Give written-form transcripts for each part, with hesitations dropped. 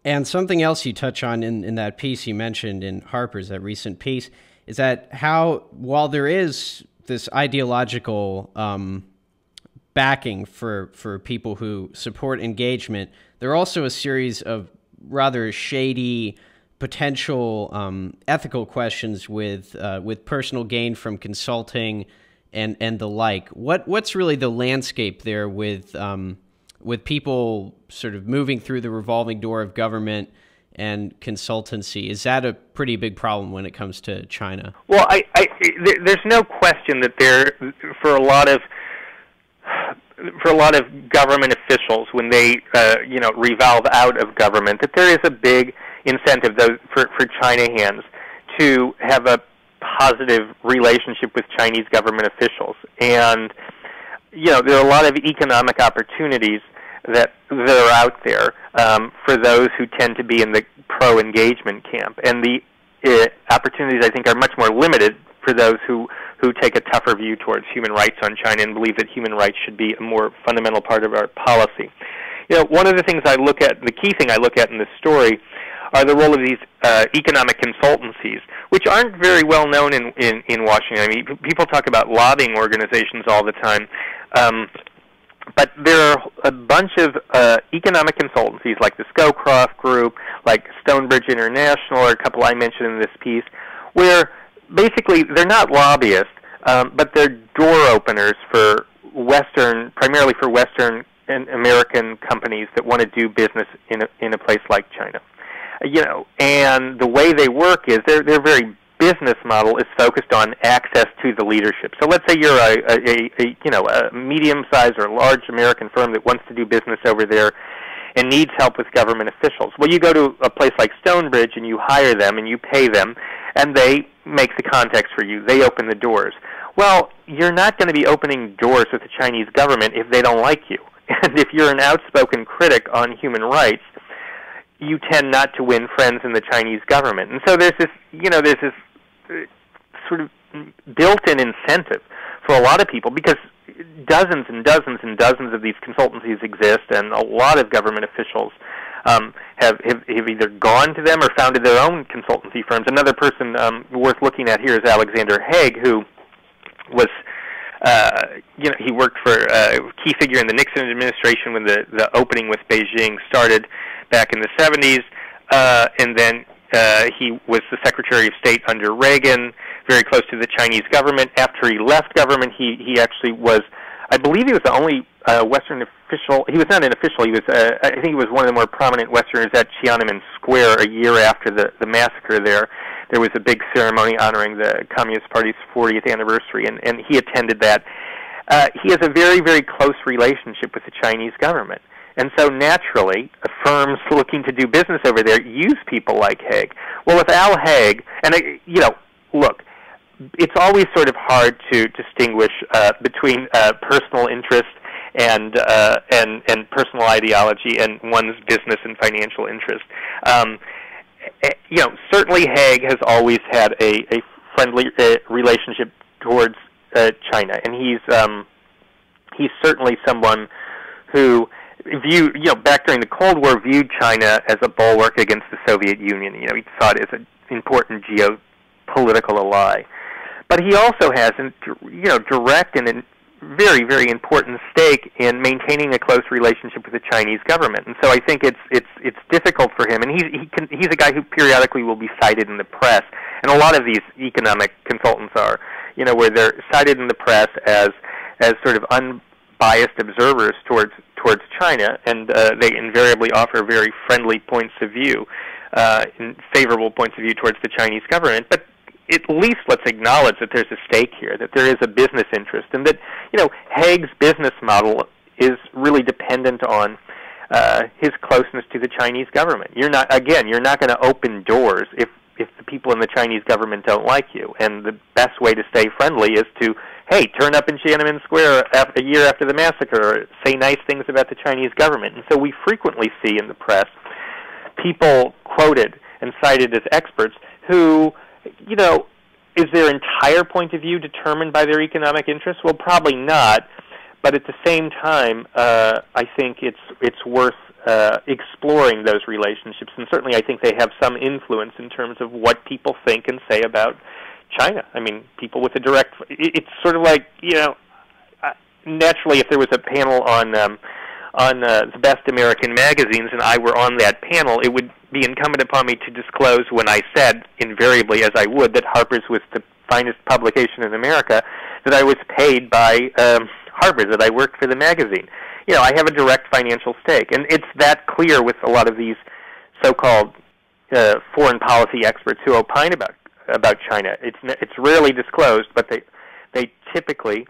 And something else you touch on in that piece you mentioned in Harper's, that recent piece, is that how, while there is this ideological backing for people who support engagement, there are also a series of rather shady potential ethical questions with personal gain from consulting and the like. What's really the landscape there with people sort of moving through the revolving door of government and consultancy? Is that a pretty big problem when it comes to China? Well, there's no question that for a lot of government officials, when they revolve out of government, that there is a big incentive for China hands to have a positive relationship with Chinese government officials. And there are a lot of economic opportunities that are out there for those who tend to be in the pro-engagement camp. And the opportunities, I think, are much more limited for those who take a tougher view towards human rights on China and believe that human rights should be a more fundamental part of our policy. One of the things I look at, the key thing I look at in this story, are the role of these economic consultancies, which aren't very well known in Washington. I mean, people talk about lobbying organizations all the time, but there are a bunch of economic consultancies like the Scowcroft Group, like Stonebridge International, or a couple I mentioned in this piece, where basically they're not lobbyists, but they're door openers for primarily for Western and American companies that want to do business in a place like China. And the way they work is their very business model is focused on access to the leadership. So let's say you're a medium-sized or large American firm that wants to do business over there and needs help with government officials. Well, you go to a place like Stonebridge and you hire them and you pay them, and they make the contacts for you. They open the doors. Well, you're not going to be opening doors with the Chinese government if they don't like you. And if you're an outspoken critic on human rights, you tend not to win friends in the Chinese government. And so there's this sort of built-in incentive for a lot of people, because dozens and dozens and dozens of these consultancies exist, and a lot of government officials have either gone to them or founded their own consultancy firms. Another person worth looking at here is Alexander Haig, who was he worked for a key figure in the Nixon administration when the opening with Beijing started back in the 70s, and then he was the Secretary of State under Reagan, very close to the Chinese government. After he left government, he actually was, I believe he was the only Western official. He was not an official. He was, I think he was one of the more prominent Westerners at Tiananmen Square a year after the massacre there. There was a big ceremony honoring the Communist Party's 40th anniversary, and he attended that. He has a very, very close relationship with the Chinese government. And so naturally, firms looking to do business over there use people like Haig. Well, with Al Haig, and look, it's always sort of hard to distinguish between personal interest and personal ideology and one's business and financial interest. Certainly Haig has always had a friendly relationship towards China, and he's certainly someone who back during the Cold War, viewed China as a bulwark against the Soviet Union. He saw it as an important geopolitical ally. But he also has, direct and very, very important stake in maintaining a close relationship with the Chinese government. And so I think it's difficult for him. And he's a guy who periodically will be cited in the press. And a lot of these economic consultants are, where they're cited in the press as sort of unbiased observers towards China, and they invariably offer very friendly points of view, favorable points of view towards the Chinese government. But at least let's acknowledge that there's a stake here, that there is a business interest, and that Haig's business model is really dependent on his closeness to the Chinese government. You're not going to open doors if the people in the Chinese government don't like you, and the best way to stay friendly is to turn up in Tiananmen Square a year after the massacre, or say nice things about the Chinese government. And so we frequently see in the press people quoted and cited as experts who, is their entire point of view determined by their economic interests? Well, probably not. But at the same time, I think it's worth exploring those relationships, and certainly I think they have some influence in terms of what people think and say about China. I mean, people with a direct... It's sort of like, naturally, if there was a panel on the best American magazines and I were on that panel, it would be incumbent upon me to disclose when I said, invariably as I would, that Harper's was the finest publication in America, that I was paid by Harper, that I worked for the magazine. I have a direct financial stake, and it's that clear with a lot of these so-called foreign policy experts who opine about China. It's rarely disclosed, but they typically,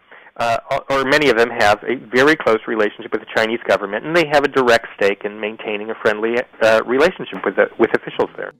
or many of them, have a very close relationship with the Chinese government, and they have a direct stake in maintaining a friendly relationship with officials there.